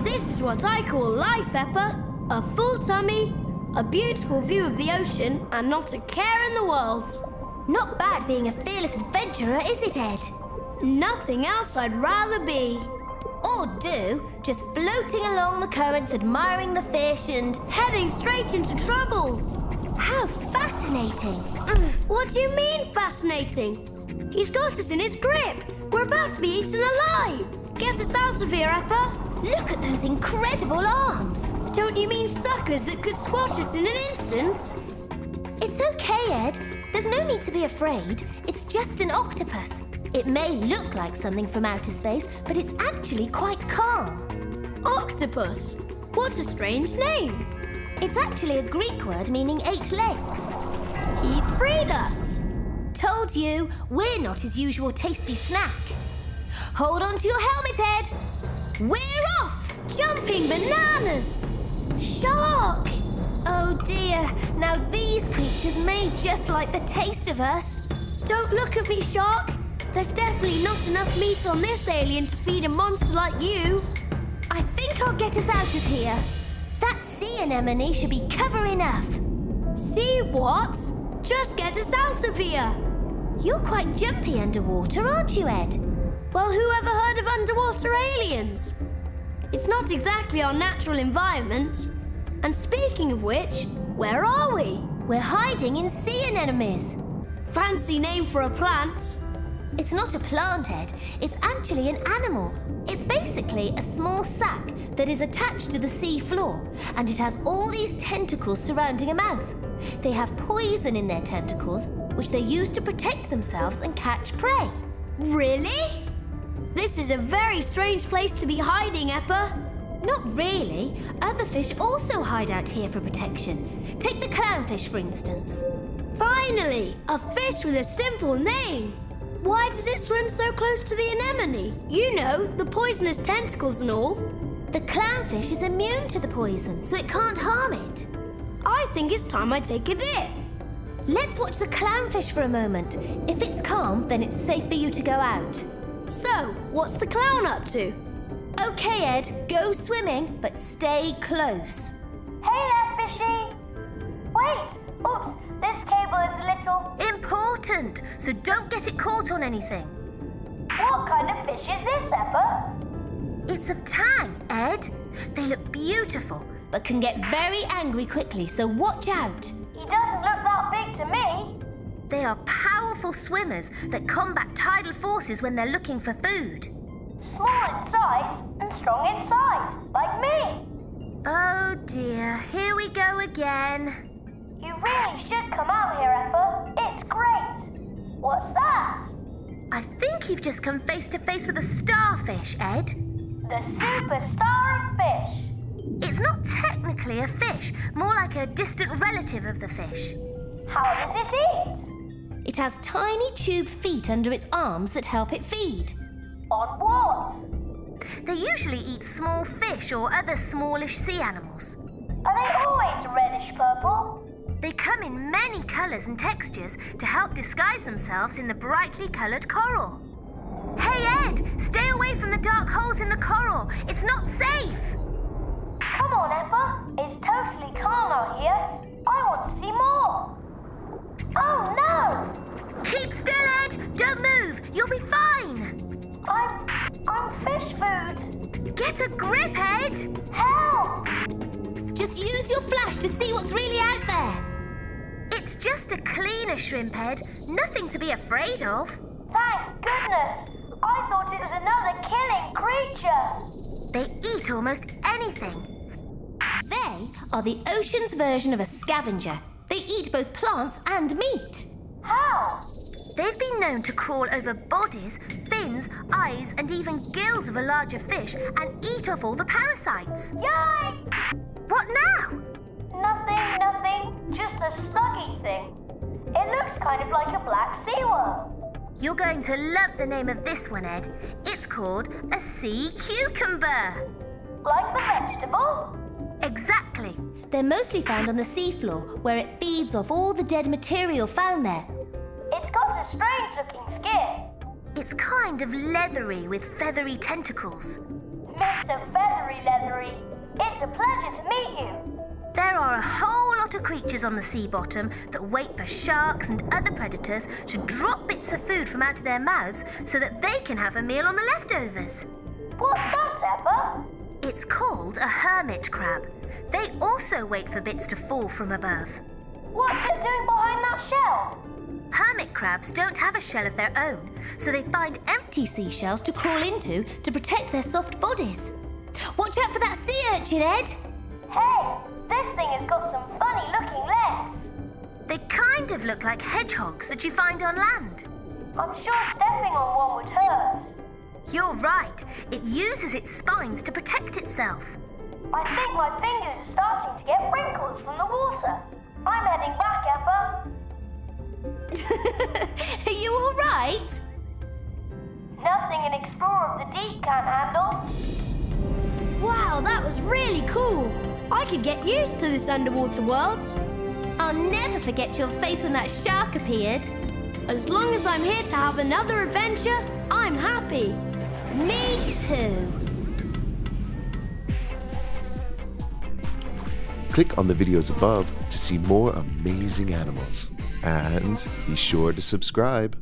this is what I call life, Peppa. A full tummy, a beautiful view of the ocean, and not a care in the world. Not bad being a fearless adventurer, is it, Ed? Nothing else I'd rather be. Or do, just floating along the currents, admiring the fish and... Heading straight into trouble. How fascinating! What do you mean, fascinating? He's got us in his grip. We're about to be eaten alive. Get us out of here, Peppa. Look at those incredible arms. Don't you mean suckers that could squash us in an instant? It's okay, Ed. There's no need to be afraid. It's just an octopus. It may look like something from outer space, but it's actually quite calm. Octopus? What a strange name. It's actually a Greek word meaning 8 legs. He's freed us. Told you, we're not his usual tasty snack. Hold on to your helmet, Ed. We're off! Jumping bananas! Shark! Oh dear, now these creatures may just like the taste of us. Don't look at me, Shark. There's definitely not enough meat on this alien to feed a monster like you. I think I'll get us out of here. That sea anemone should be cover enough. See what? Just get us out of here. You're quite jumpy underwater, aren't you, Ed? Well, who ever heard of underwater aliens? It's not exactly our natural environment. And speaking of which, where are we? We're hiding in sea anemones. Fancy name for a plant. It's not a plant, Ed. It's actually an animal. It's basically a small sac that is attached to the sea floor, and it has all these tentacles surrounding a mouth. They have poison in their tentacles, which they use to protect themselves and catch prey. Really? This is a very strange place to be hiding, Peppa. Not really. Other fish also hide out here for protection. Take the clownfish, for instance. Finally, a fish with a simple name. Why does it swim so close to the anemone? You know, the poisonous tentacles and all. The clownfish is immune to the poison, so it can't harm it. I think it's time I take a dip. Let's watch the clownfish for a moment. If it's calm, then it's safe for you to go out. So, what's the clown up to? Okay, Ed, go swimming, but stay close. Hey there, fishy! Wait! Oops, this cable is a little... Important, so don't get it caught on anything. What kind of fish is this, Peppa? It's of tang, Ed. They look beautiful, but can get very angry quickly, so watch out. He doesn't look that big to me. They are powerful swimmers that combat tidal forces when they're looking for food. Small in size and strong inside, like me. Oh dear, here we go again. You really should come out here, Peppa. It's great. What's that? I think you've just come face to face with a starfish, Ed. The superstar of fish. It's not technically a fish, more like a distant relative of the fish. How does it eat? It has tiny tube feet under its arms that help it feed. On what? They usually eat small fish or other smallish sea animals. Are they always reddish purple? They come in many colours and textures to help disguise themselves in the brightly coloured coral. Hey, Ed, stay away from the dark holes in the coral. It's not safe. Come on, Peppa. It's totally calm out here. I want to see more. Oh, no! Keep still, Ed. Don't move. You'll be fine. I'm fish food. Get a grip, Ed. Help! Just use your flash to see what's really out there. It's just a cleaner shrimp, Ed. Nothing to be afraid of. Thank goodness. I thought it was another killing creature. They eat almost anything. They are the ocean's version of a scavenger. They eat both plants and meat. How? They've been known to crawl over bodies, fins, eyes, and even gills of a larger fish and eat off all the parasites. Yikes! What now? Nothing. Just a sluggy thing. It looks kind of like a black sea worm. You're going to love the name of this one, Ed. It's called a sea cucumber. Like the vegetable? Exactly. They're mostly found on the seafloor, where it feeds off all the dead material found there. It's got a strange-looking skin. It's kind of leathery with feathery tentacles. Mr. Feathery Leather Henry. It's a pleasure to meet you. There are a whole lot of creatures on the sea bottom that wait for sharks and other predators to drop bits of food from out of their mouths so that they can have a meal on the leftovers. What's that, Peppa? It's called a hermit crab. They also wait for bits to fall from above. What's it doing behind that shell? Hermit crabs don't have a shell of their own, so they find empty seashells to crawl into to protect their soft bodies. Watch out for that sea urchin, Ed! Hey, this thing has got some funny-looking legs. They kind of look like hedgehogs that you find on land. I'm sure stepping on one would hurt. You're right. It uses its spines to protect itself. I think my fingers are starting to get wrinkles from the water. I'm heading back, Peppa. Are you all right? Nothing an explorer of the deep can't handle. Wow, that was really cool. I could get used to this underwater world. I'll never forget your face when that shark appeared. As long as I'm here to have another adventure, I'm happy. Me too. Click on the videos above to see more amazing animals. And be sure to subscribe.